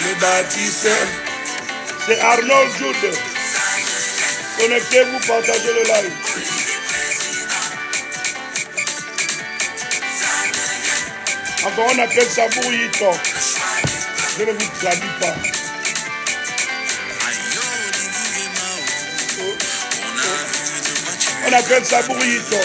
Le bâtisseur. C'est Arnold Jude. Connectez-vous, partagez le live. Enfin, on appelle ça Bourrito. Je ne vous traduis pas. On appelle ça Bourrito.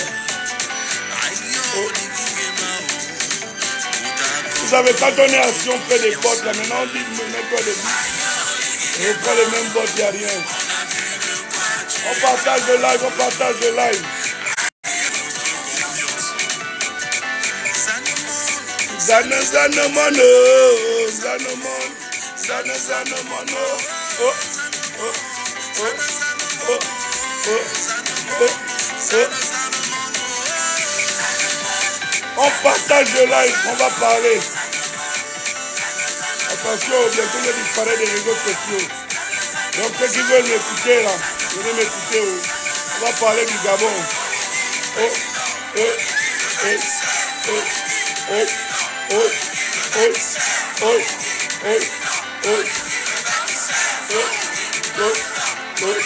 Vous savez, quand on est assis, on fait des bottes. Là, maintenant, on dit, mets-toi debout. Et on prend les mêmes bottes, il n'y a rien. On partage le live, on partage le live. Zana zana mono, zana mono, zana zana mono. Oh, oh, oh, oh, oh, oh, oh. On partage le live, on va parler. Attention, bientôt je disparais des réseaux sociaux. Donc ceux qui veulent m'écouter là, venez m'écouter. On va parler du Gabon. Oh, oh, oh, oh, oh. Oh, oh, oh, oh, oh, oh, oh, oh, oh.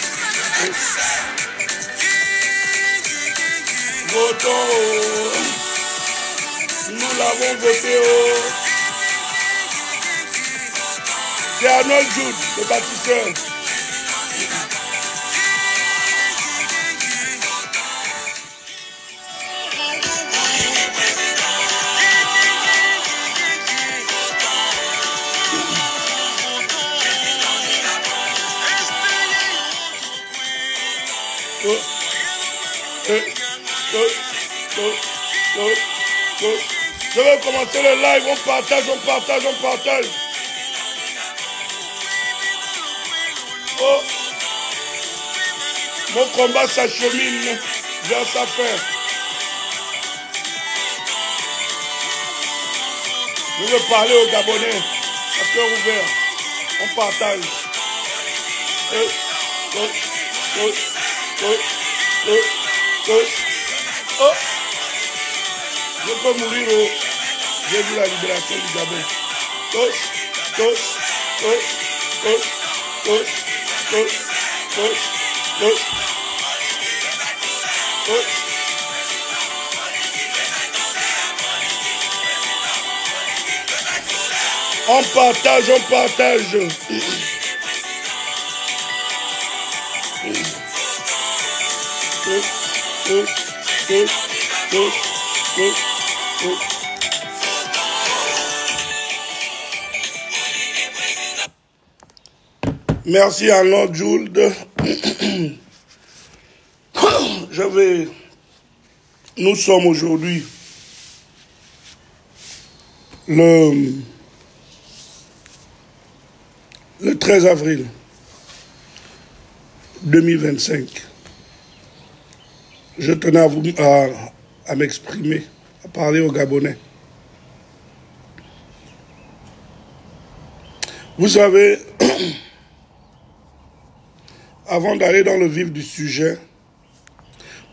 Votons, nous l'avons voté. C'est Arnold Jude, le bâtisseur. Je vais commencer le live, on partage, on partage, on partage. Oh, mon combat s'achemine vers sa fin. Je veux parler aux Gabonais, à cœur ouvert. On partage. Oh, je peux mourir. J'ai vu la libération du Gabon. On partage, on partage. Merci à Arnold Jude. Nous sommes aujourd'hui le 13 avril 2025. Je tenais à m'exprimer, à parler aux Gabonais. Vous savez, avant d'aller dans le vif du sujet,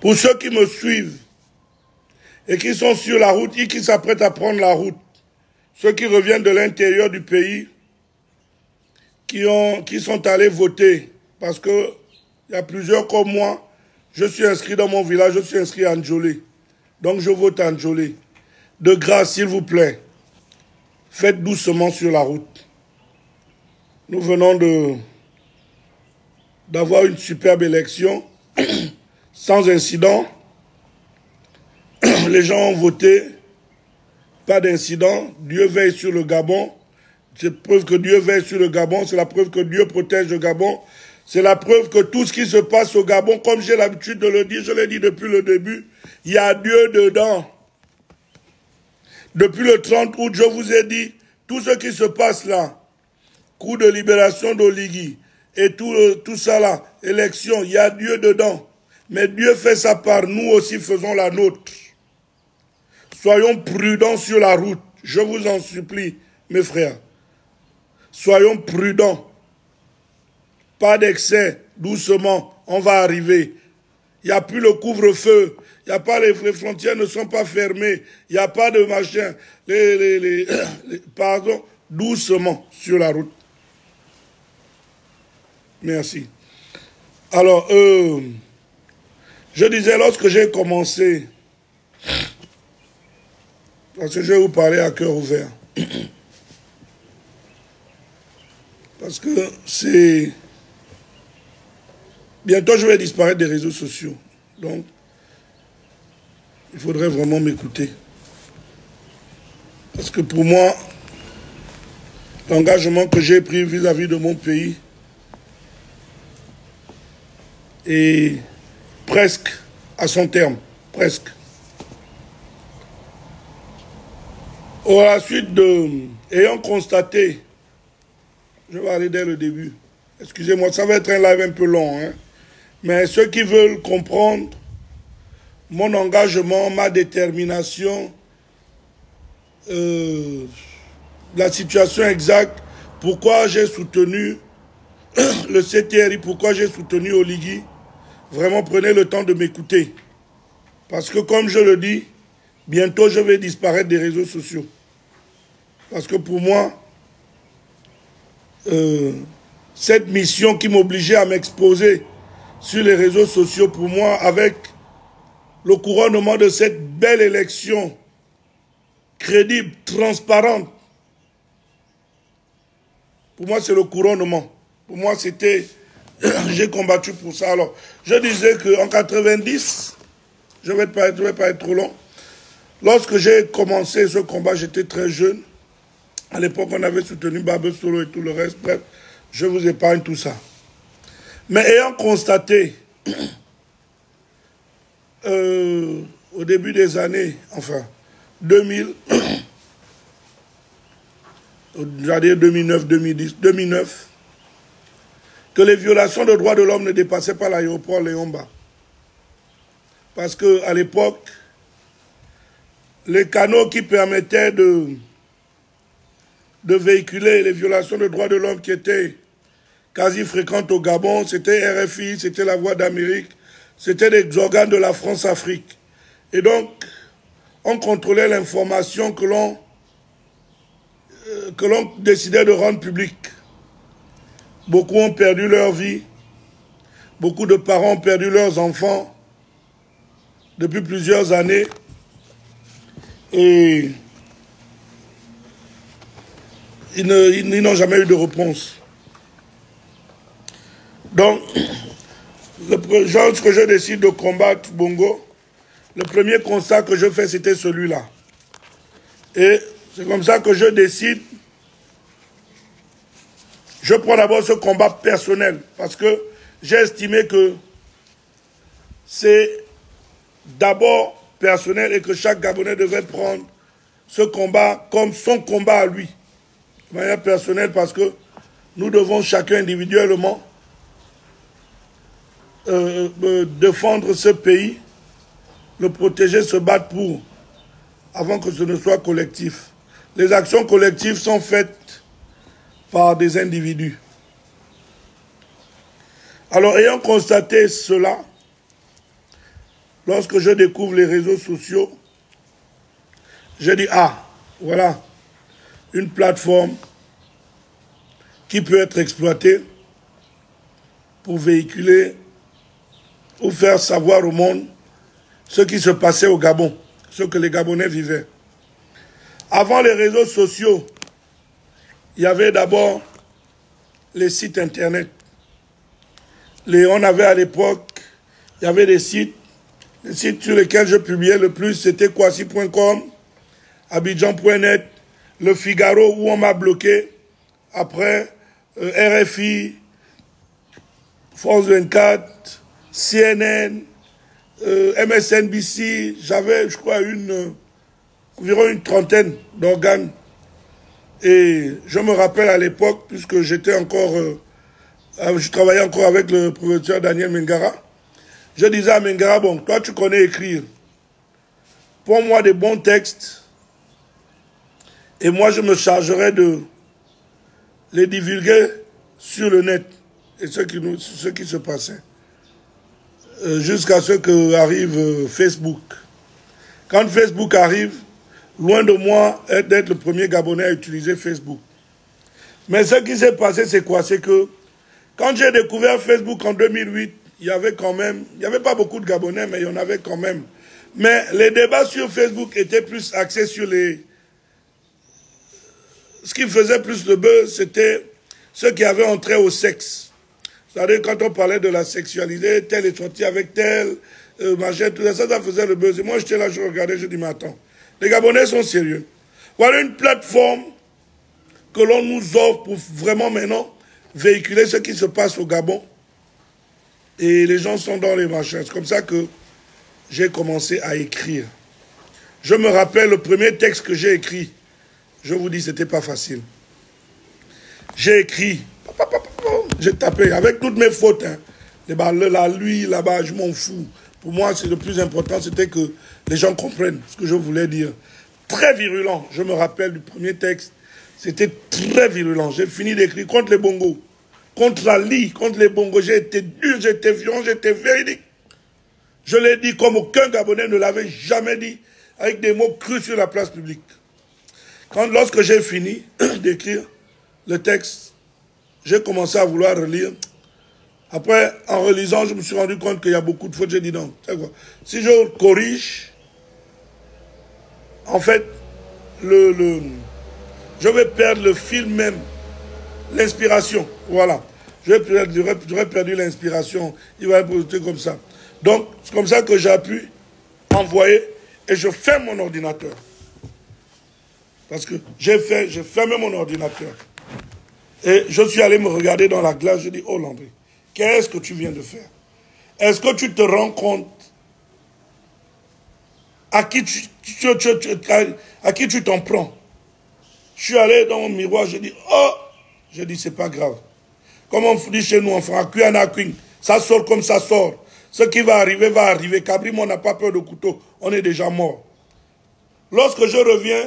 pour ceux qui me suivent et qui sont sur la route et qui s'apprêtent à prendre la route, ceux qui reviennent de l'intérieur du pays, qui sont allés voter, parce qu'il y a plusieurs comme moi, je suis inscrit dans mon village, je suis inscrit à Njolé. Donc je vote à Njolé. De grâce, s'il vous plaît, faites doucement sur la route. Nous venons d'avoir une superbe élection, sans incident. Les gens ont voté, pas d'incident. Dieu veille sur le Gabon. C'est la preuve que Dieu veille sur le Gabon, c'est la preuve que Dieu protège le Gabon. C'est la preuve que tout ce qui se passe au Gabon, comme j'ai l'habitude de le dire, je l'ai dit depuis le début, il y a Dieu dedans. Depuis le 30 août, je vous ai dit, tout ce qui se passe là, coup de libération d'Oligui, et tout ça là, élection, il y a Dieu dedans. Mais Dieu fait sa part, nous aussi faisons la nôtre. Soyons prudents sur la route, je vous en supplie, mes frères. Soyons prudents. Pas d'excès, doucement, on va arriver. Il n'y a plus le couvre-feu, Il y a pas les frontières ne sont pas fermées. Il n'y a pas de machin. Pardon, doucement sur la route. Merci. Alors, je disais, lorsque j'ai commencé, parce que je vais vous parler à cœur ouvert, parce que c'est... Bientôt, je vais disparaître des réseaux sociaux. Donc, il faudrait vraiment m'écouter. Parce que pour moi, l'engagement que j'ai pris vis-à-vis de mon pays est presque à son terme. Presque. À la suite de... Ayant constaté... Je vais aller dès le début. Excusez-moi, ça va être un live un peu long. Hein? Mais ceux qui veulent comprendre mon engagement, ma détermination, la situation exacte, pourquoi j'ai soutenu le CTRI, pourquoi j'ai soutenu Oligui, vraiment prenez le temps de m'écouter. Parce que comme je le dis, bientôt je vais disparaître des réseaux sociaux. Parce que pour moi, cette mission qui m'obligeait à m'exposer sur les réseaux sociaux, pour moi, avec le couronnement de cette belle élection crédible, transparente, pour moi, c'est le couronnement. Pour moi, c'était... J'ai combattu pour ça. Alors, je disais qu'en 90, je ne vais pas être trop long, lorsque j'ai commencé ce combat, j'étais très jeune. À l'époque, on avait soutenu Babel Solo et tout le reste. Bref, je vous épargne tout ça. Mais ayant constaté, au début des années, enfin, 2000, j'allais dire 2009, 2010, 2009, que les violations de droits de l'homme ne dépassaient pas l'aéroport Léon-Mba. Parce qu'à l'époque, les canaux qui permettaient de véhiculer les violations de droits de l'homme qui étaient quasi fréquentes au Gabon, c'était RFI, c'était la Voix d'Amérique, c'était des organes de la France-Afrique. Et donc, on contrôlait l'information que l'on décidait de rendre publique. Beaucoup ont perdu leur vie, beaucoup de parents ont perdu leurs enfants depuis plusieurs années. Et ils n'ont jamais eu de réponse. Donc, lorsque je décide de combattre Bongo, le premier constat que je fais, c'était celui-là. Et c'est comme ça que je décide. Je prends d'abord ce combat personnel, parce que j'ai estimé que c'est d'abord personnel et que chaque Gabonais devait prendre ce combat comme son combat à lui. De manière personnelle, parce que nous devons chacun individuellement défendre ce pays, le protéger, se battre pour, avant que ce ne soit collectif. Les actions collectives sont faites par des individus. Alors, ayant constaté cela, lorsque je découvre les réseaux sociaux, je dis, ah, voilà, une plateforme qui peut être exploitée pour véhiculer ou faire savoir au monde ce qui se passait au Gabon, ce que les Gabonais vivaient. Avant les réseaux sociaux, il y avait d'abord les sites internet. On avait à l'époque, il y avait des sites sur lesquels je publiais le plus, c'était Kwasi.com, Abidjan.net, Le Figaro, où on m'a bloqué. Après, RFI, France 24, CNN, MSNBC, j'avais, je crois, environ une trentaine d'organes. Et je me rappelle à l'époque, puisque j'étais encore, je travaillais encore avec le professeur Daniel Mengara, je disais à Mengara, bon, toi tu connais écrire, prends-moi des bons textes, et moi je me chargerai de les divulguer sur le net, et ce qui se passait. jusqu'à ce que arrive Facebook. Quand Facebook arrive, loin de moi d'être le premier Gabonais à utiliser Facebook. Mais ce qui s'est passé, c'est quoi? C'est que quand j'ai découvert Facebook en 2008, il y avait quand même, il n'y avait pas beaucoup de Gabonais, mais il y en avait quand même. Mais les débats sur Facebook étaient plus axés sur les... Ce qui faisait plus de buzz, c'était ceux qui avaient entré au sexe. C'est-à-dire quand on parlait de la sexualité, tel est sorti avec tel, machin, tout ça, ça faisait le buzz. Et moi, j'étais là, je regardais, je dis, mais attends, les Gabonais sont sérieux. Voilà une plateforme que l'on nous offre pour vraiment maintenant véhiculer ce qui se passe au Gabon. Et les gens sont dans les machins. C'est comme ça que j'ai commencé à écrire. Je me rappelle le premier texte que j'ai écrit. Je vous dis, c'était pas facile. J'ai écrit, j'ai tapé avec toutes mes fautes. Hein. La lui, là-bas, je m'en fous. Pour moi, c'est le plus important, c'était que les gens comprennent ce que je voulais dire. Très virulent. Je me rappelle du premier texte. C'était très virulent. J'ai fini d'écrire contre les bongos. Contre la lie, contre les bongos. J'ai été dur, j'ai été violent, j'ai été véridique. Je l'ai dit comme aucun Gabonais ne l'avait jamais dit, avec des mots crus sur la place publique. Lorsque j'ai fini d'écrire le texte, j'ai commencé à vouloir relire. Après, en relisant, je me suis rendu compte qu'il y a beaucoup de fautes. J'ai dit non, c'est quoi? Si je corrige, en fait, je vais perdre le fil même, l'inspiration. Voilà. J'aurais perdu l'inspiration. Il va être comme ça. Donc, c'est comme ça que j'ai pu envoyer et je ferme mon ordinateur. Parce que j'ai fermé mon ordinateur. Et je suis allé me regarder dans la glace. Je dis, oh Landry, qu'est-ce que tu viens de faire? Est-ce que tu te rends compte à qui tu t'en prends? Je suis allé dans mon miroir, je dis, oh! Je dis, c'est pas grave. Comme on dit chez nous en France, ça sort comme ça sort. Ce qui va arriver, va arriver. Cabrim, on n'a pas peur de couteau. On est déjà mort. Lorsque je reviens,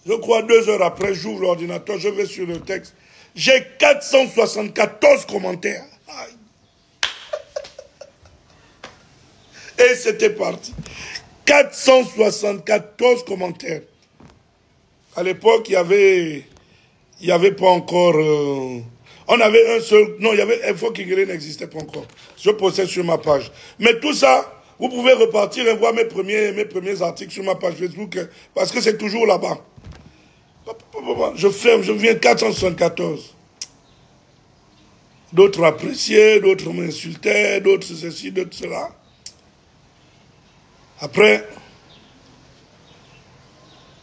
je crois 2 heures après, j'ouvre l'ordinateur, je vais sur le texte. J'ai 474 commentaires. Aïe. Et c'était parti. 474 commentaires. À l'époque, il y avait pas encore... on avait un seul... Non, il y avait... Info Kingele n'existait pas encore. Je postais sur ma page. Mais tout ça, vous pouvez repartir et voir mes premiers articles sur ma page Facebook, parce que c'est toujours là-bas. Je ferme, je viens 474. D'autres appréciaient, d'autres m'insultaient, d'autres ceci, d'autres cela. Après,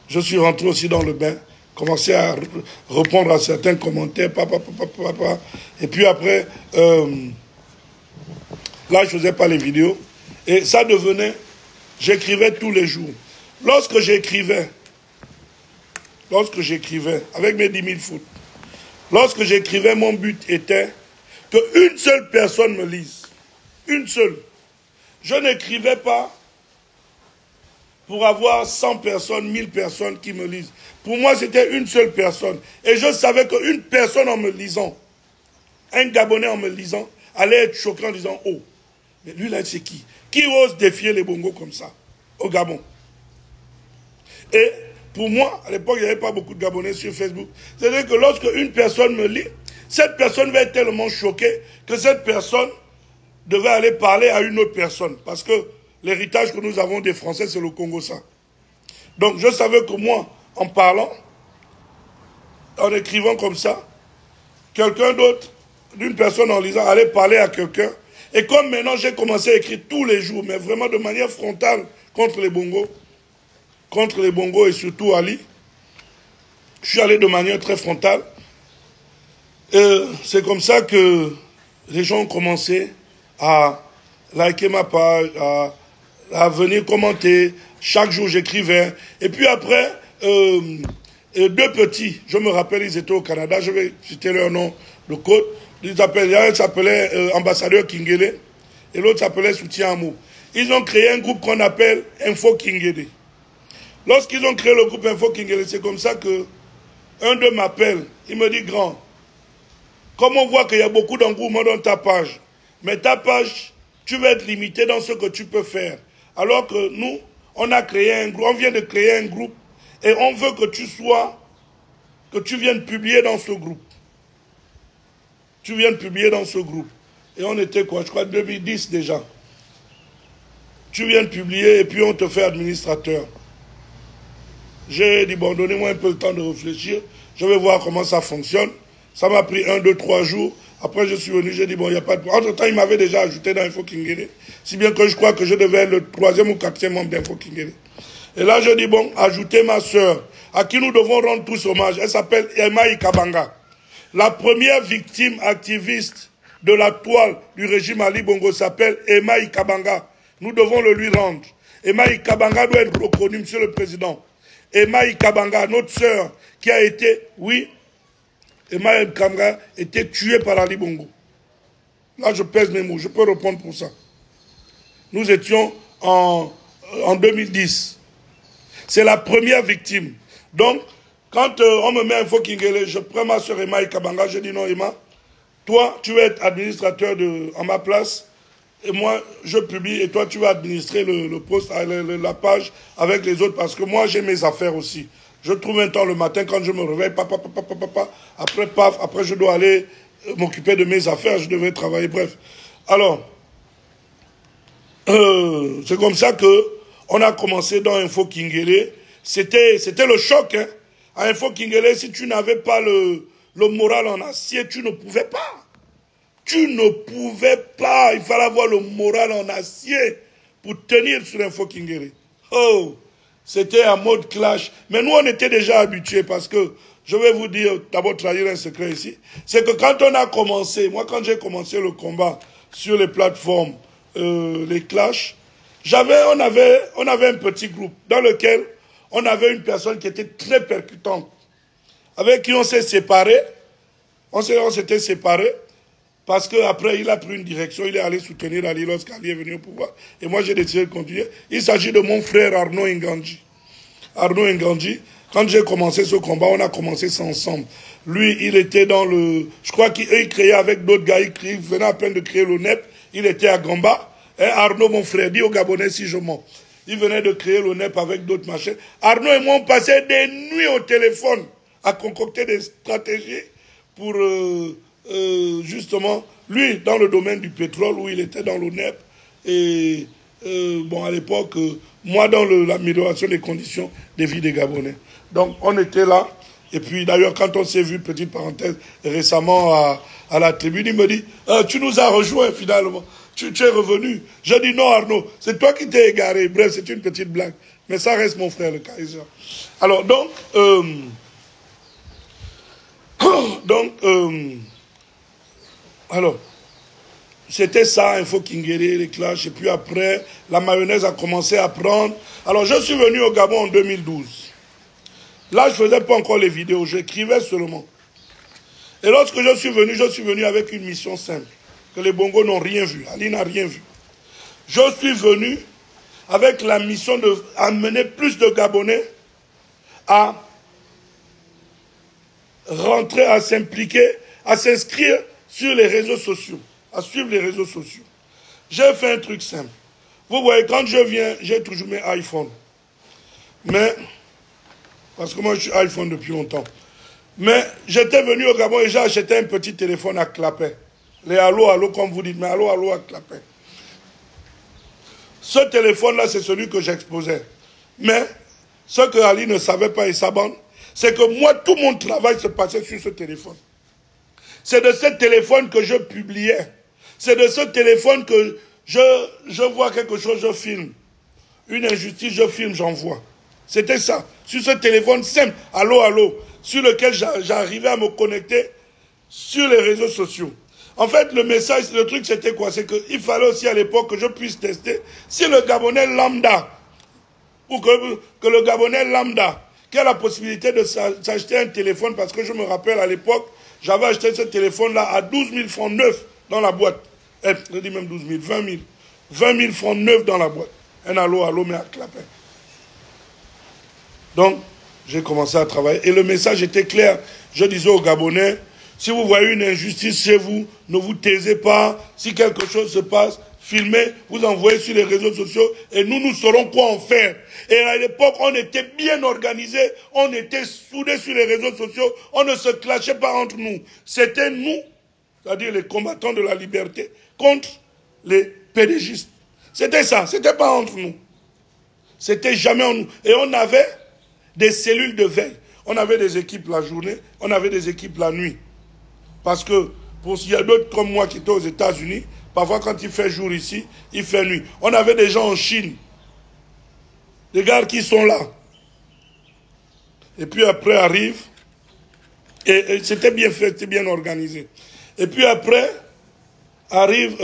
je suis rentré aussi dans le bain, commencé à répondre à certains commentaires, et puis après, là je faisais pas les vidéos, et ça devenait, j'écrivais tous les jours. Lorsque j'écrivais, avec mes 10 000 fautes, lorsque j'écrivais, mon but était qu'une seule personne me lise. Une seule. Je n'écrivais pas pour avoir 100 personnes, 1000 personnes qui me lisent. Pour moi, c'était une seule personne. Et je savais qu'une personne en me lisant, un Gabonais en me lisant, allait être choqué en disant, oh, mais lui là, c'est qui? Qui ose défier les bongos comme ça, au Gabon? Et pour moi, à l'époque, il n'y avait pas beaucoup de Gabonais sur Facebook. C'est-à-dire que lorsque une personne me lit, cette personne va être tellement choquée que cette personne devait aller parler à une autre personne. Parce que l'héritage que nous avons des Français, c'est le Congo ça. Donc je savais que moi, en parlant, en écrivant comme ça, quelqu'un d'autre, d'une personne en lisant, allait parler à quelqu'un. Et comme maintenant j'ai commencé à écrire tous les jours, mais vraiment de manière frontale contre les bongos et surtout Ali, je suis allé de manière très frontale. C'est comme ça que les gens ont commencé à liker ma page, à venir commenter. Chaque jour, j'écrivais. Et puis après, 2 petits, je me rappelle, ils étaient au Canada, je vais citer leur nom de code. L'un s'appelait Ambassadeur Kingele et l'autre s'appelait Soutien Amour. Ils ont créé un groupe qu'on appelle Info Kingele. Lorsqu'ils ont créé le groupe Info Kingele, c'est comme ça que un d'eux m'appelle. Il me dit, grand, comme on voit qu'il y a beaucoup d'engouement dans ta page, mais ta page tu vas être limité dans ce que tu peux faire. Alors que nous, on a créé un groupe, on vient de créer un groupe et on veut que tu viennes publier dans ce groupe. Tu viennes publier dans ce groupe. Et on était quoi? Je crois 2010 déjà. Tu viens de publier et puis on te fait administrateur. J'ai dit, bon, donnez-moi un peu le temps de réfléchir. Je vais voir comment ça fonctionne. Ça m'a pris 1, 2, 3 jours. Après, je suis venu, j'ai dit, bon, il n'y a pas de... Entre-temps, il m'avait déjà ajouté dans Info Kingélé. Si bien que je crois que je devais être le 3e ou 4e membre d'Info Kingélé. Et là, je dis, bon, ajoutez ma sœur, à qui nous devons rendre tous hommage. Elle s'appelle Emma Ikabanga. La première victime activiste de la toile du régime Ali Bongo s'appelle Emma Ikabanga. Nous devons le lui rendre. Emma Ikabanga doit être reconnue, Monsieur le Président. Emma Ikabanga, notre sœur, qui a été, oui, Emma Ikabanga a été tuée par Ali Bongo. Là, je pèse mes mots, je peux répondre pour ça. Nous étions en 2010. C'est la première victime. Donc, quand on me met Info Kingélé, je prends ma sœur Emma Ikabanga, je dis non Emma, toi, tu vas être administrateur en ma place, et moi, je publie, et toi, tu vas administrer le post, la page avec les autres, parce que moi, j'ai mes affaires aussi. Je trouve un temps le matin, quand je me réveille, après, paf, après, je dois aller m'occuper de mes affaires, je devais travailler, bref. Alors, c'est comme ça que on a commencé dans Info Kingélé. C'était le choc, hein. À Info Kingélé, si tu n'avais pas le moral en acier, tu ne pouvais pas. Tu ne pouvais pas. Il fallait avoir le moral en acier pour tenir sur Info Kingélé. Oh, c'était un mode clash. Mais nous, on était déjà habitués parce que, je vais vous dire, d'abord trahir un secret ici, c'est que quand on a commencé, moi quand j'ai commencé le combat sur les plateformes, les clashs, on avait un petit groupe dans lequel on avait une personne qui était très percutante, avec qui on s'est séparés. On s'était séparés parce qu'après, il a pris une direction, il est allé soutenir Ali lorsqu'Ali est venu au pouvoir. Et moi, j'ai décidé de continuer. Il s'agit de mon frère Arnaud Nganji. Arnaud Nganji, quand j'ai commencé ce combat, on a commencé ça ensemble. Lui, il était dans le... Je crois qu'il créait avec d'autres gars, il venait à peine de créer le NEP. Il était à Gamba. Et Arnaud, mon frère, dit au Gabonais si je mens. Il venait de créer le NEP avec d'autres machins. Arnaud et moi, on passait des nuits au téléphone à concocter des stratégies pour justement, lui, dans le domaine du pétrole, où il était dans le NEP. Et bon, à l'époque, moi, dans l'amélioration des conditions de vie des Gabonais. Donc, on était là. Et puis, d'ailleurs, quand on s'est vu, petite parenthèse, récemment à la tribune, il me dit, tu nous as rejoints finalement. Tu es revenu. Je dis non, Arnaud, c'est toi qui t'es égaré. Bref, c'est une petite blague. Mais ça reste mon frère, le Kaiser. Alors, alors, c'était ça, Info Kingélé, les clashs. Et puis après, la mayonnaise a commencé à prendre. Alors, je suis venu au Gabon en 2012. Là, je ne faisais pas encore les vidéos, j'écrivais seulement. Et lorsque je suis venu avec une mission simple, que les Bongos n'ont rien vu, Ali n'a rien vu. Je suis venu avec la mission d'amener plus de Gabonais à rentrer, à s'impliquer, à s'inscrire sur les réseaux sociaux, à suivre les réseaux sociaux. J'ai fait un truc simple. Vous voyez, quand je viens, j'ai toujours mes iPhones. Mais... parce que moi, je suis iPhone depuis longtemps. Mais j'étais venu au Gabon et j'ai acheté un petit téléphone à clapet. Les allo, comme vous dites, mais allo à clapet. Ce téléphone-là, c'est celui que j'exposais. Mais ce que Ali ne savait pas et sa bande, c'est que moi, tout mon travail se passait sur ce téléphone. C'est de ce téléphone que je publiais. C'est de ce téléphone que je vois quelque chose, je filme. Une injustice, je filme, j'envoie. C'était ça. Sur ce téléphone simple, allo, sur lequel j'arrivais à me connecter sur les réseaux sociaux. En fait, le message, le truc, c'était quoi? C'est qu'il fallait aussi à l'époque que je puisse tester si le Gabonais lambda, ou que le Gabonais lambda, qui a la possibilité de s'acheter un téléphone, parce que je me rappelle à l'époque, j'avais acheté ce téléphone-là à 12 000 francs neufs dans la boîte. Je dis même 12 000, 20 000. 20 000 francs neufs dans la boîte. Un allo, mais à clapet. Donc, j'ai commencé à travailler. Et le message était clair. Je disais aux Gabonais, Si vous voyez une injustice chez vous, ne vous taisez pas. Si quelque chose se passe, filmez, vous envoyez sur les réseaux sociaux et nous saurons quoi en faire. Et à l'époque, on était bien organisés, on était soudés sur les réseaux sociaux, on ne se clashait pas entre nous. C'était nous, c'est-à-dire les combattants de la liberté, contre les pédégistes. C'était ça, c'était pas entre nous. C'était jamais en nous. Et on avait des cellules de veille. On avait des équipes la journée, on avait des équipes la nuit. Parce que, il y a d'autres comme moi qui étaient aux États-Unis, parfois quand il fait jour ici, il fait nuit. On avait des gens en Chine, des gars qui sont là. Et puis après arrive, et c'était bien fait, c'était bien organisé. Et puis après, arrivent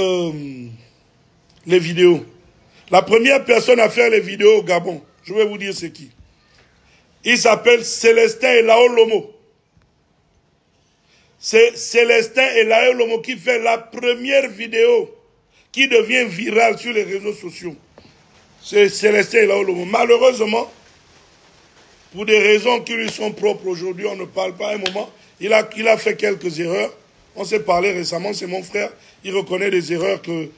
les vidéos. La première personne à faire les vidéos au Gabon, je vais vous dire c'est qui. Il s'appelle Célestin Elao Lomo. C'est Célestin Elao Lomo qui fait la première vidéo qui devient virale sur les réseaux sociaux. C'est Célestin Elao Lomo. Malheureusement, pour des raisons qui lui sont propres aujourd'hui, on ne parle pas à un moment. Il a fait quelques erreurs. On s'est parlé récemment, c'est mon frère. Il reconnaît des erreurs qu'il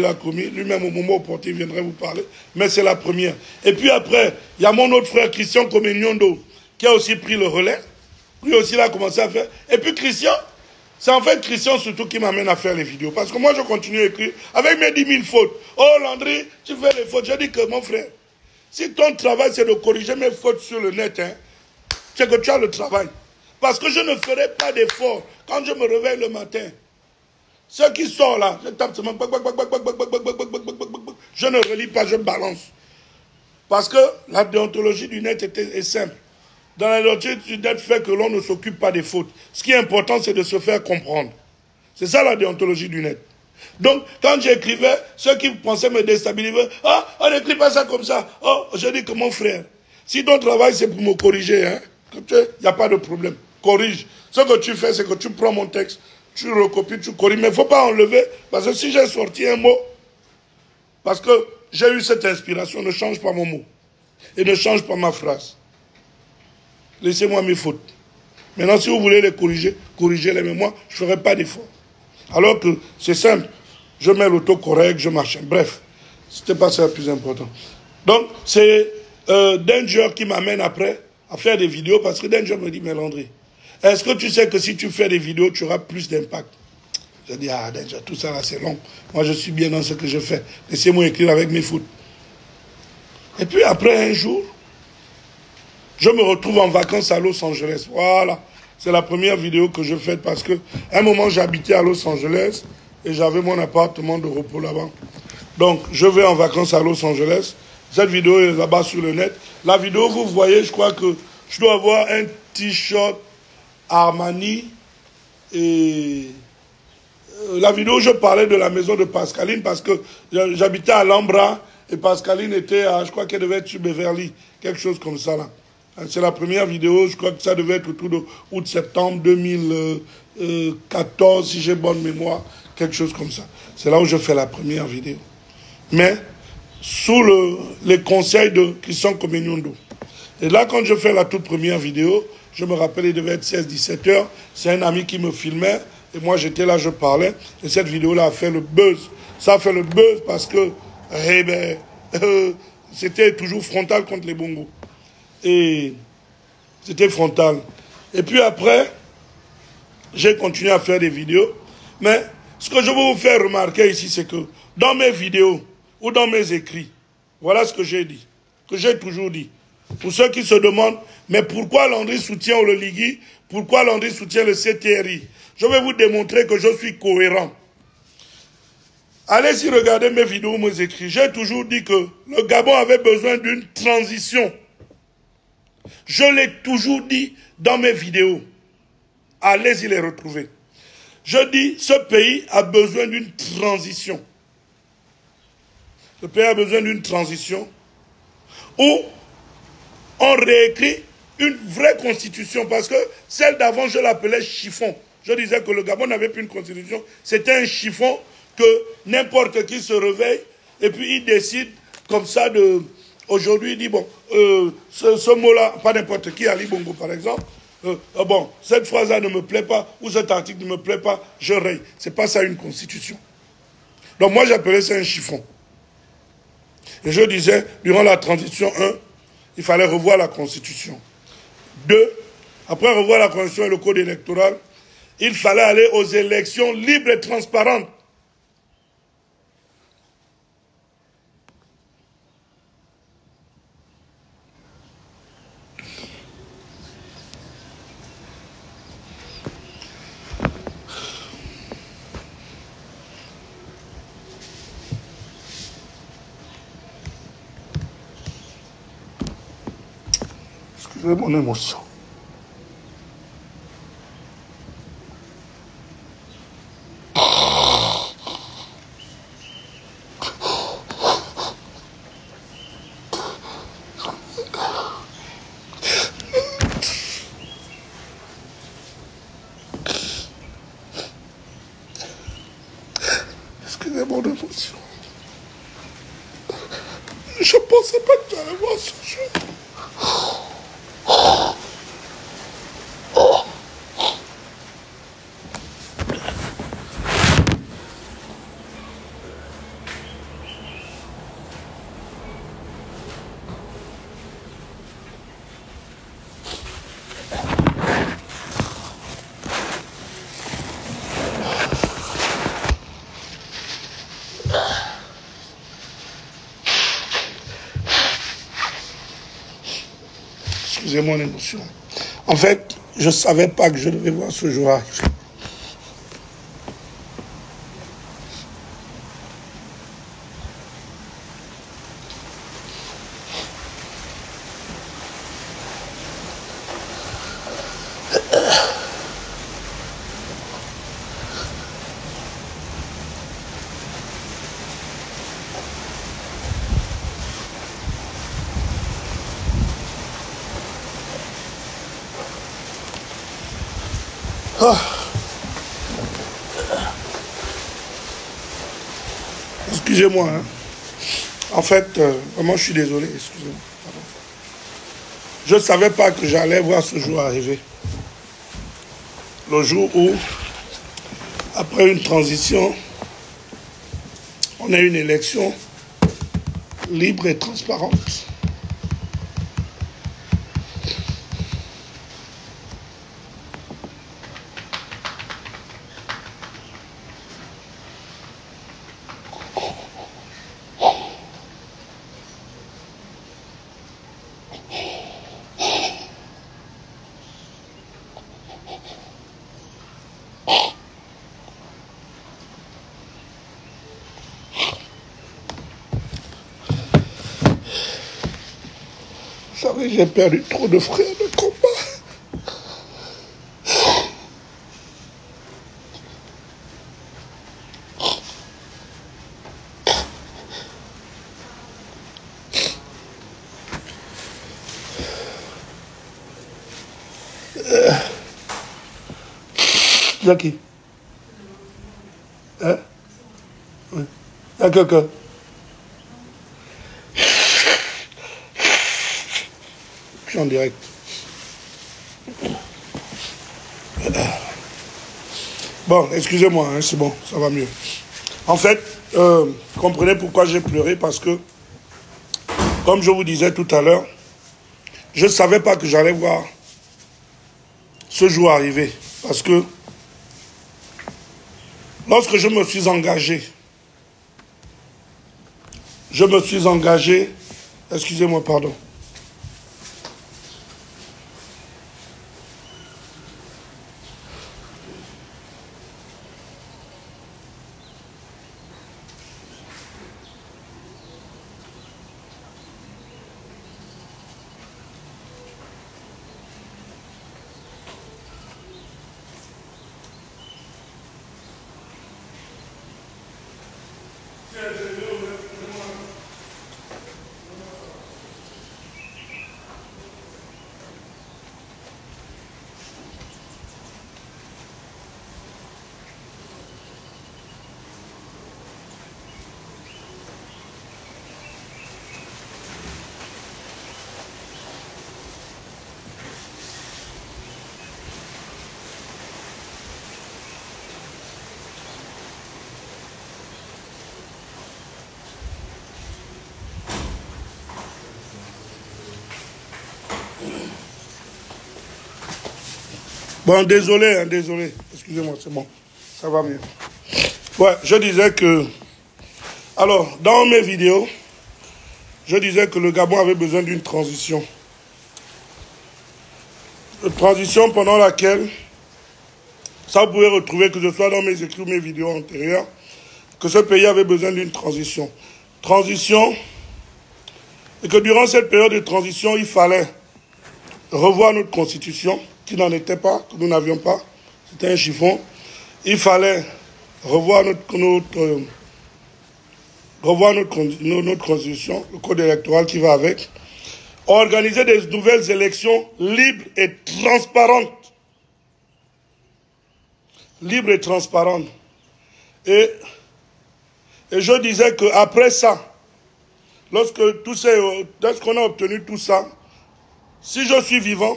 a commises. Lui-même, au moment opportun, il viendrait vous parler. Mais c'est la première. Et puis après, il y a mon autre frère, Christian Comenyondo, qui a aussi pris le relais. Lui aussi, il a commencé à faire. Et puis Christian, c'est en fait Christian surtout qui m'amène à faire les vidéos. Parce que moi, je continue à écrire avec mes 10 000 fautes. Oh, Landry, tu fais les fautes. Je dis que mon frère, si ton travail, c'est de corriger mes fautes sur le net, hein, c'est que tu as le travail. Parce que je ne ferai pas d'effort quand je me réveille le matin. Ceux qui sortent là, je tape seulement, je ne relis pas, je balance. Parce que la déontologie du net est simple. Dans la déontologie du net fait que l'on ne s'occupe pas des fautes. Ce qui est important, c'est de se faire comprendre. C'est ça la déontologie du net. Donc, quand j'écrivais, ceux qui pensaient me déstabiliser, ah, on n'écrit pas ça comme ça. Oh, je dis que mon frère, si ton travail c'est pour me corriger, hein, il n'y a pas de problème. Corrige. Ce que tu fais, c'est que tu prends mon texte, tu recopies, tu corriges. Mais il ne faut pas enlever, parce que si j'ai sorti un mot, parce que j'ai eu cette inspiration, ne change pas mon mot. Et ne change pas ma phrase. Laissez-moi mes fautes. Maintenant, si vous voulez les corriger, corrigez-les. Mais moi, je ne ferai pas d'effort. Alors que c'est simple. Je mets l'autocorrect, je marche. Bref, ce n'était pas ça le plus important. Donc, c'est Danger qui m'amène après à faire des vidéos parce que Danger me dit, mais Landry, est-ce que tu sais que si tu fais des vidéos, tu auras plus d'impact? Je dis, ah Danger, tout ça là c'est long. Moi je suis bien dans ce que je fais. Laissez-moi écrire avec mes fautes. Et puis après un jour, je me retrouve en vacances à Los Angeles. Voilà. C'est la première vidéo que je fais parce que à un moment j'habitais à Los Angeles et j'avais mon appartement de repos là-bas. Donc je vais en vacances à Los Angeles. Cette vidéo est là-bas sur le net. La vidéo, vous voyez, je crois que je dois avoir un t-shirt Armani et la vidéo, je parlais de la maison de Pascaline parce que j'habitais à Alhambra et Pascaline était à, je crois qu'elle devait être sur Beverly, quelque chose comme ça là. C'est la première vidéo, je crois que ça devait être autour de août-septembre 2014, si j'ai bonne mémoire, quelque chose comme ça. C'est là où je fais la première vidéo. Mais sous les conseils de Christian Comenyondo. Et là, quand je fais la toute première vidéo, je me rappelle, il devait être 16-17 heures, c'est un ami qui me filmait, et moi j'étais là, je parlais, et cette vidéo-là a fait le buzz. Ça a fait le buzz parce que, eh ben, c'était toujours frontal contre les bongos. Et c'était frontal. Et puis après, j'ai continué à faire des vidéos. Mais ce que je veux vous faire remarquer ici, c'est que dans mes vidéos ou dans mes écrits, voilà ce que j'ai dit, que j'ai toujours dit. Pour ceux qui se demandent, mais pourquoi Landry soutient Ololigui? Pourquoi Landry soutient le CTRI? Je vais vous démontrer que je suis cohérent. Allez-y regarder mes vidéos, mes écrits. J'ai toujours dit que le Gabon avait besoin d'une transition. Je l'ai toujours dit dans mes vidéos. Allez-y les retrouver. Je dis, ce pays a besoin d'une transition. Le pays a besoin d'une transition où on réécrit une vraie constitution. Parce que celle d'avant, je l'appelais chiffon. Je disais que le Gabon n'avait plus une constitution. C'était un chiffon que n'importe qui se réveille et puis il décide comme ça de... Aujourd'hui, il dit, bon, ce mot-là, pas n'importe qui, Ali Bongo par exemple, Ah bon, cette phrase-là ne me plaît pas, ou cet article ne me plaît pas, je raye. C'est pas ça une constitution. Donc moi j'appelais ça un chiffon. Et je disais, durant la transition 1, il fallait revoir la constitution. 2, après revoir la constitution et le code électoral, il fallait aller aux élections libres et transparentes. Excusez mon émotion. Excusez mon émotion. Je ne pensais pas que j'allais voir ce jeu. Excusez mon émotion. En fait, je ne savais pas que je devais voir ce jour arriver. Ah. Excusez-moi. Hein. En fait, vraiment, je suis désolé. Excusez-moi. Je ne savais pas que j'allais voir ce jour arriver. Le jour où, après une transition, on a une élection libre et transparente. Vous savez, j'ai perdu trop de frères de combat. Jackie. Hein? Oui. D'accord. Je suis en direct. Bon, excusez-moi, hein, c'est bon, ça va mieux. En fait, comprenez pourquoi j'ai pleuré, parce que, comme je vous disais tout à l'heure, je ne savais pas que j'allais voir ce jour arriver. Parce que, lorsque je me suis engagé, excusez-moi, pardon. Bon, désolé, hein, désolé. Excusez-moi, c'est bon. Ça va mieux. Ouais, je disais que... Alors, dans mes vidéos, je disais que le Gabon avait besoin d'une transition. Une transition pendant laquelle, ça vous pouvez retrouver, que ce soit dans mes écrits ou mes vidéos antérieures, que ce pays avait besoin d'une transition. Transition, et que durant cette période de transition, il fallait revoir notre constitution, qui n'en était pas, que nous n'avions pas. C'était un chiffon. Il fallait revoir notre constitution, le code électoral qui va avec. Organiser des nouvelles élections libres et transparentes. Libres et transparentes. Et je disais qu'après ça, lorsqu'on a obtenu tout ça, si je suis vivant,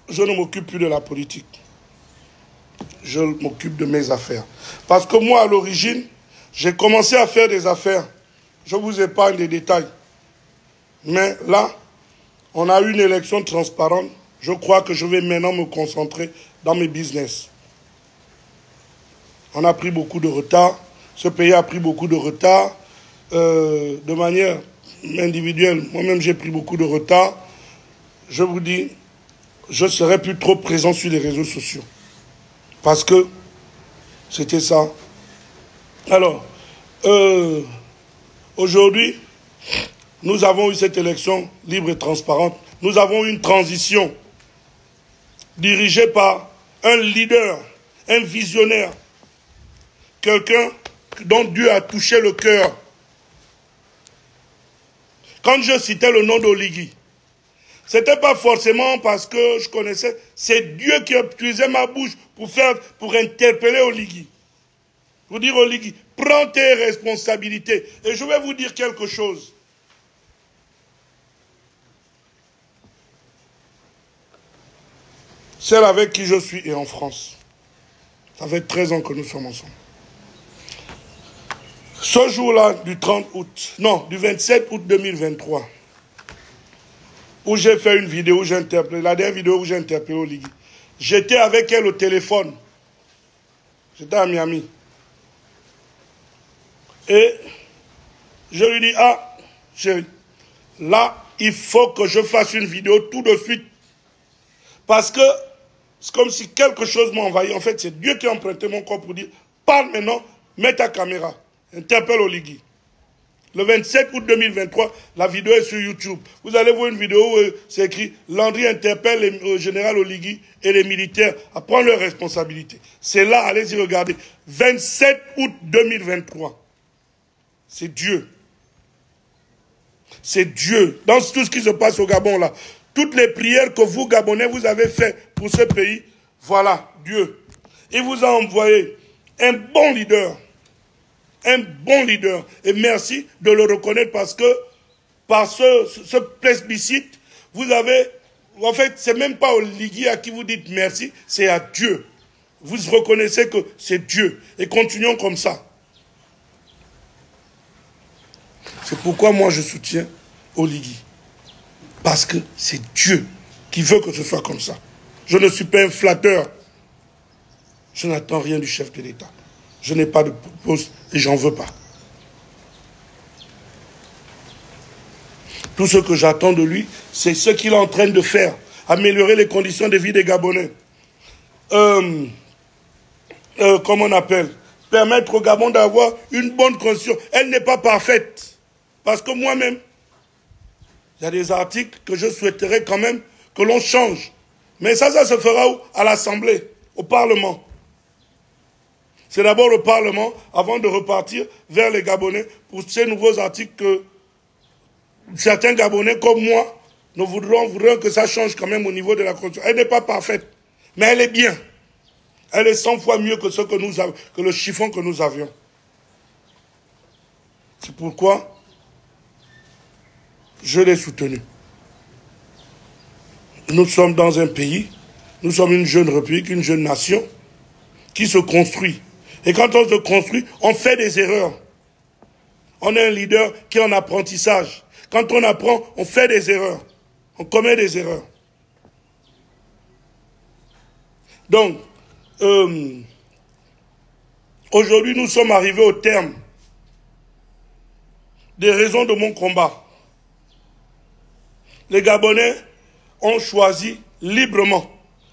je ne m'occupe plus de la politique. Je m'occupe de mes affaires. Parce que moi, à l'origine, j'ai commencé à faire des affaires. Je vous épargne les détails. Mais là, on a eu une élection transparente. Je crois que je vais maintenant me concentrer dans mes business. On a pris beaucoup de retard. Ce pays a pris beaucoup de retard. De manière individuelle, moi-même j'ai pris beaucoup de retard. Je vous dis, je ne serai plus trop présent sur les réseaux sociaux. Parce que c'était ça. Alors, aujourd'hui, nous avons eu cette élection libre et transparente. Nous avons eu une transition dirigée par un leader, un visionnaire, quelqu'un dont Dieu a touché le cœur. Quand je citais le nom d'Oligui, ce n'était pas forcément parce que je connaissais, c'est Dieu qui a utilisé ma bouche pour interpeller Oligui. Pour dire Oligui, prends tes responsabilités. Et je vais vous dire quelque chose. Celle avec qui je suis est en France. Ça fait 13 ans que nous sommes ensemble. Ce jour-là, du 27 août 2023, où j'ai fait une vidéo où j'ai interpellé, la dernière vidéo où j'ai interpellé Oligui. J'étais avec elle au téléphone. J'étais à Miami. Et je lui dis, ah, chérie, là, il faut que je fasse une vidéo tout de suite. Parce que c'est comme si quelque chose m'a envahi. En fait, c'est Dieu qui a emprunté mon corps pour dire, parle maintenant, mets ta caméra, interpelle Oligui. Le 27 août 2023, la vidéo est sur YouTube. Vous allez voir une vidéo où c'est écrit « Landry interpelle le général Oligui et les militaires à prendre leurs responsabilités ». C'est là, allez-y regarder. 27 août 2023. C'est Dieu. C'est Dieu. Dans tout ce qui se passe au Gabon, là, toutes les prières que vous, Gabonais, vous avez faites pour ce pays, voilà, Dieu. Il vous a envoyé un bon leader. Un bon leader. Et merci de le reconnaître parce que, par ce plébiscite, vous avez, en fait, c'est même pas Oligui à qui vous dites merci, c'est à Dieu. Vous reconnaissez que c'est Dieu. Et continuons comme ça. C'est pourquoi moi je soutiens Oligui. Parce que c'est Dieu qui veut que ce soit comme ça. Je ne suis pas un flatteur. Je n'attends rien du chef de l'État. Je n'ai pas de poste et j'en veux pas. Tout ce que j'attends de lui, c'est ce qu'il est en train de faire. Améliorer les conditions de vie des Gabonais. Comment on appelle? Permettre au Gabon d'avoir une bonne condition. Elle n'est pas parfaite. Parce que moi-même, il y a des articles que je souhaiterais quand même que l'on change. Mais ça se fera où? À l'Assemblée, au Parlement. C'est d'abord le Parlement, avant de repartir vers les Gabonais, pour ces nouveaux articles que certains Gabonais, comme moi, nous voudrons que ça change quand même au niveau de la Constitution. Elle n'est pas parfaite, mais elle est bien. Elle est 100 fois mieux que que le chiffon que nous avions. C'est pourquoi je l'ai soutenu. Nous sommes dans un pays, nous sommes une jeune république, une jeune nation, qui se construit. Et quand on se construit, on fait des erreurs. On est un leader qui est en apprentissage. Quand on apprend, on fait des erreurs. On commet des erreurs. Donc, aujourd'hui, nous sommes arrivés au terme des raisons de mon combat. Les Gabonais ont choisi librement,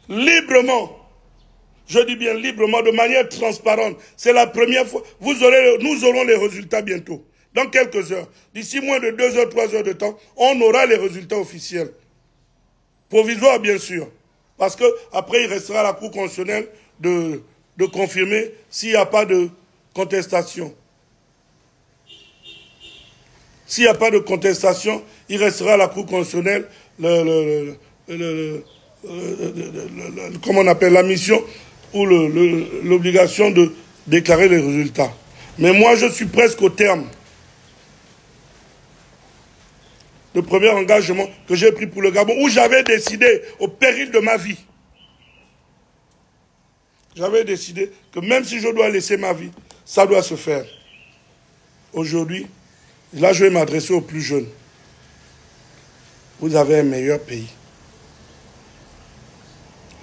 je dis bien librement, de manière transparente. C'est la première fois. Nous aurons les résultats bientôt. Dans quelques heures. D'ici moins de 2 heures, 3 heures de temps, on aura les résultats officiels. Provisoires, bien sûr. Parce que après, il restera à la Cour constitutionnelle de confirmer s'il n'y a pas de contestation. S'il n'y a pas de contestation, il restera à la Cour constitutionnelle comment on appelle, la mission ou l'obligation de déclarer les résultats. Mais moi, je suis presque au terme. Le premier engagement que j'ai pris pour le Gabon, où j'avais décidé, au péril de ma vie, j'avais décidé que même si je dois laisser ma vie, ça doit se faire. Aujourd'hui, là je vais m'adresser aux plus jeunes. Vous avez un meilleur pays.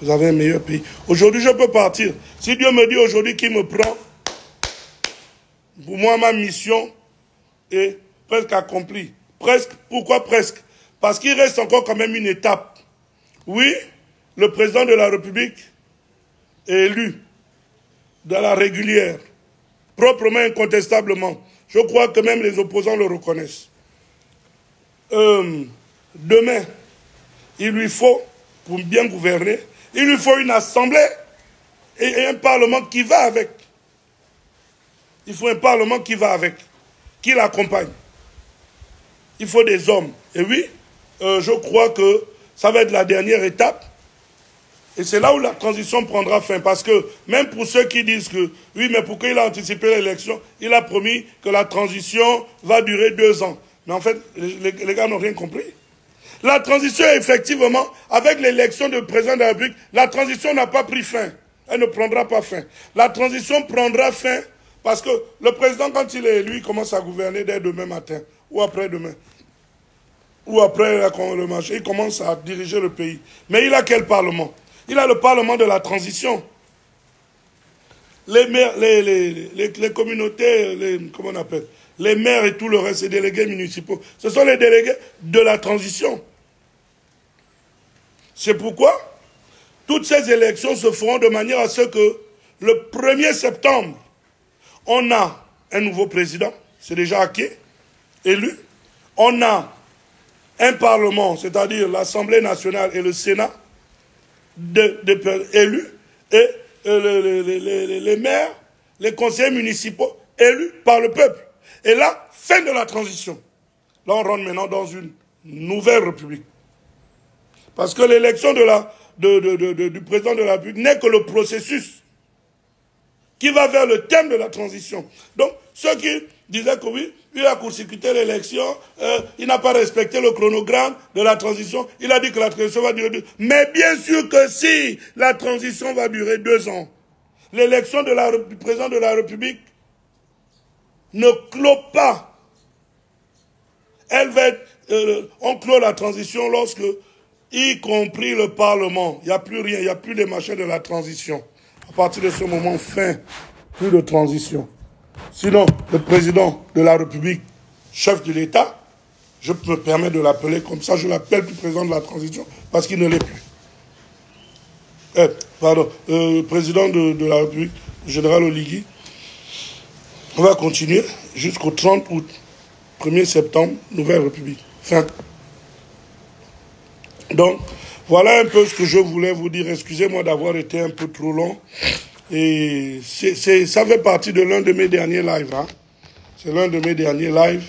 Vous avez un meilleur pays. Aujourd'hui, je peux partir. Si Dieu me dit aujourd'hui qu'il me prend, pour moi, ma mission est presque accomplie. Presque. Pourquoi presque? Parce qu'il reste encore quand même une étape. Oui, le président de la République est élu dans la régulière, proprement, incontestablement. Je crois que même les opposants le reconnaissent. Demain, il lui faut, pour bien gouverner, il lui faut une assemblée et un parlement qui va avec. Il faut un parlement qui va avec, qui l'accompagne. Il faut des hommes. Et oui, je crois que ça va être la dernière étape. Et c'est là où la transition prendra fin. Parce que même pour ceux qui disent que, oui, mais pourquoi il a anticipé l'élection? Il a promis que la transition va durer 2 ans. Mais en fait, les gars n'ont rien compris. La transition, effectivement, avec l'élection du président de la République, la transition n'a pas pris fin. Elle ne prendra pas fin. La transition prendra fin parce que le président, quand il est élu, il commence à gouverner dès demain matin ou après-demain. Ou après le marché, il commence à diriger le pays. Mais il a quel parlement? Il a le parlement de la transition. Les maires, les communautés, comment on appelle? Les maires et tout le reste, les délégués municipaux. Ce sont les délégués de la transition. C'est pourquoi toutes ces élections se feront de manière à ce que le 1er septembre, on a un nouveau président, c'est déjà acquis, élu. On a un parlement, c'est-à-dire l'Assemblée nationale et le Sénat, élus, et les maires, les conseillers municipaux élus par le peuple. Et là, fin de la transition. Là, on rentre maintenant dans une nouvelle république. Parce que l'élection du président de la République n'est que le processus qui va vers le thème de la transition. Donc, ceux qui disaient que oui, il a court-circuité l'élection, il n'a pas respecté le chronogramme de la transition, il a dit que la transition va durer 2 ans. Mais bien sûr que si la transition va durer 2 ans, l'élection du président de la République ne clôt pas. Elle va être, on clôt la transition lorsque, y compris le Parlement, il n'y a plus rien, il n'y a plus les machins de la transition. À partir de ce moment, fin, plus de transition. Sinon, le président de la République, chef de l'État, je me permets de l'appeler comme ça, je l'appelle plus président de la transition, parce qu'il ne l'est plus. Président de la République, le général Oligui, on va continuer jusqu'au 30 août, 1er septembre, Nouvelle République. Fin. Donc, voilà un peu ce que je voulais vous dire. Excusez-moi d'avoir été un peu trop long. Et ça fait partie de l'un de mes derniers lives. Hein. C'est l'un de mes derniers lives.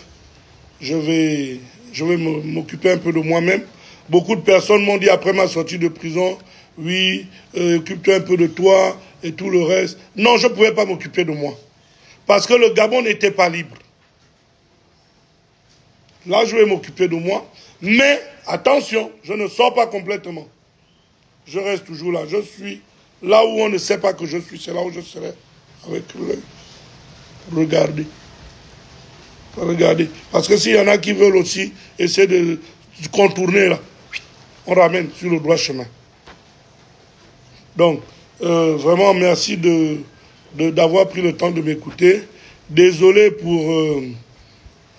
Je vais m'occuper un peu de moi-même. Beaucoup de personnes m'ont dit après ma sortie de prison, oui, occupe-toi un peu de toi et tout le reste. Non, je ne pouvais pas m'occuper de moi. Parce que le Gabon n'était pas libre. Là, je vais m'occuper de moi. Mais, attention, je ne sors pas complètement. Je reste toujours là. Je suis là où on ne sait pas que je suis. C'est là où je serai. Avec l'œil. Regardez. Regardez. Parce que s'il y en a qui veulent aussi essayer de contourner là, on ramène sur le droit chemin. Donc, vraiment, merci d'avoir pris le temps de m'écouter. Désolé pour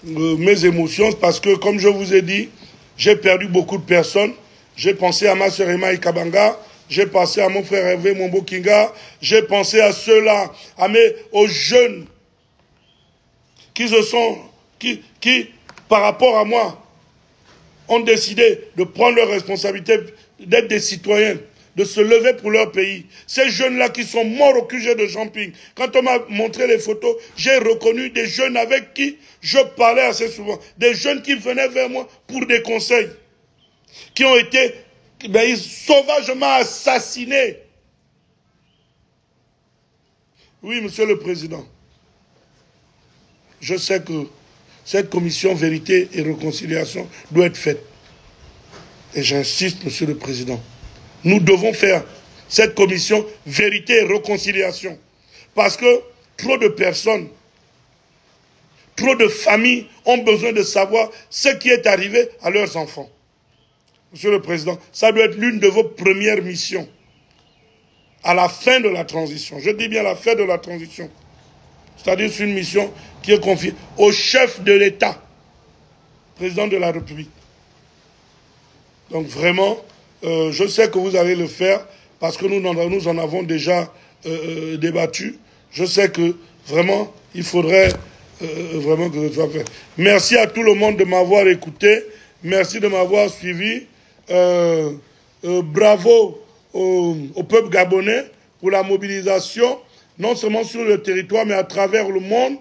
mes émotions, parce que, comme je vous ai dit, j'ai perdu beaucoup de personnes. J'ai pensé à ma sœur Emma Ikabanga, j'ai pensé à mon frère Hervé Mombo Kinga, j'ai pensé à ceux-là, aux jeunes qui, par rapport à moi, ont décidé de prendre leurs responsabilités, d'être des citoyens, de se lever pour leur pays. Ces jeunes-là qui sont morts au QG de Champing. Quand on m'a montré les photos, j'ai reconnu des jeunes avec qui je parlais assez souvent. Des jeunes qui venaient vers moi pour des conseils. Qui ont été sauvagement assassinés. Oui, monsieur le président. Je sais que cette commission vérité et réconciliation doit être faite. Et j'insiste, monsieur le président. Nous devons faire cette commission vérité et réconciliation. Parce que trop de personnes, trop de familles ont besoin de savoir ce qui est arrivé à leurs enfants. Monsieur le président, ça doit être l'une de vos premières missions. À la fin de la transition. Je dis bien à la fin de la transition. C'est-à-dire c'est une mission qui est confiée au chef de l'État, président de la République. Donc vraiment, je sais que vous allez le faire parce que nous en avons déjà débattu. Je sais que vraiment, il faudrait vraiment que ce soit fait. Merci à tout le monde de m'avoir écouté. Merci de m'avoir suivi. Bravo au peuple gabonais pour la mobilisation, non seulement sur le territoire, mais à travers le monde,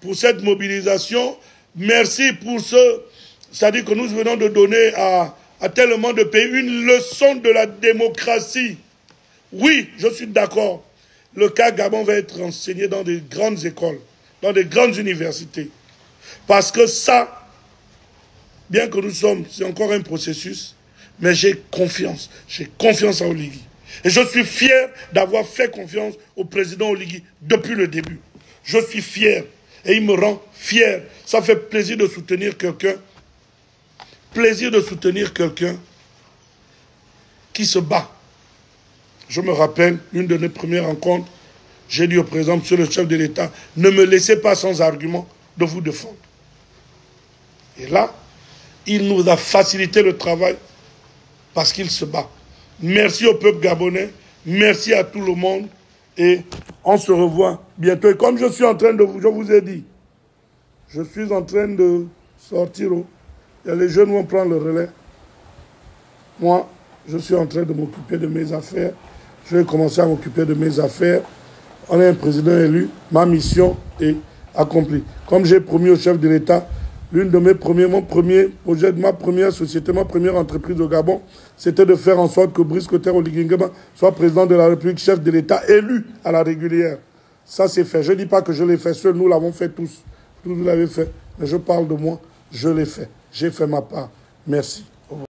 pour cette mobilisation. Merci pour c'est-à-dire que nous venons de donner à tellement de pays une leçon de la démocratie. Oui, je suis d'accord. Le cas Gabon va être enseigné dans des grandes écoles, dans des grandes universités. Parce que ça, bien que c'est encore un processus, mais j'ai confiance à Oligui. Et je suis fier d'avoir fait confiance au président Oligui depuis le début. Je suis fier. Et il me rend fier. Ça fait plaisir de soutenir quelqu'un. Plaisir de soutenir quelqu'un qui se bat. Je me rappelle, l'une de nos premières rencontres, j'ai dit au président, monsieur le chef de l'État, ne me laissez pas sans argument de vous défendre. Et là, il nous a facilité le travail parce qu'il se bat. Merci au peuple gabonais, merci à tout le monde et on se revoit bientôt. Et comme je suis en train je vous ai dit, je suis en train de sortir. Les jeunes vont prendre le relais. Moi, je suis en train de m'occuper de mes affaires. Je vais commencer à m'occuper de mes affaires. On est un président élu. Ma mission est accomplie. Comme j'ai promis au chef de l'État, mon premier projet de ma première société, ma première entreprise au Gabon, c'était de faire en sorte que Brice Clotaire Oligui Nguema soit président de la République, chef de l'État, élu à la régulière. Ça, c'est fait. Je ne dis pas que je l'ai fait seul, nous l'avons fait tous. Tous vous l'avez fait. Mais je parle de moi, je l'ai fait. J'ai fait ma part. Merci.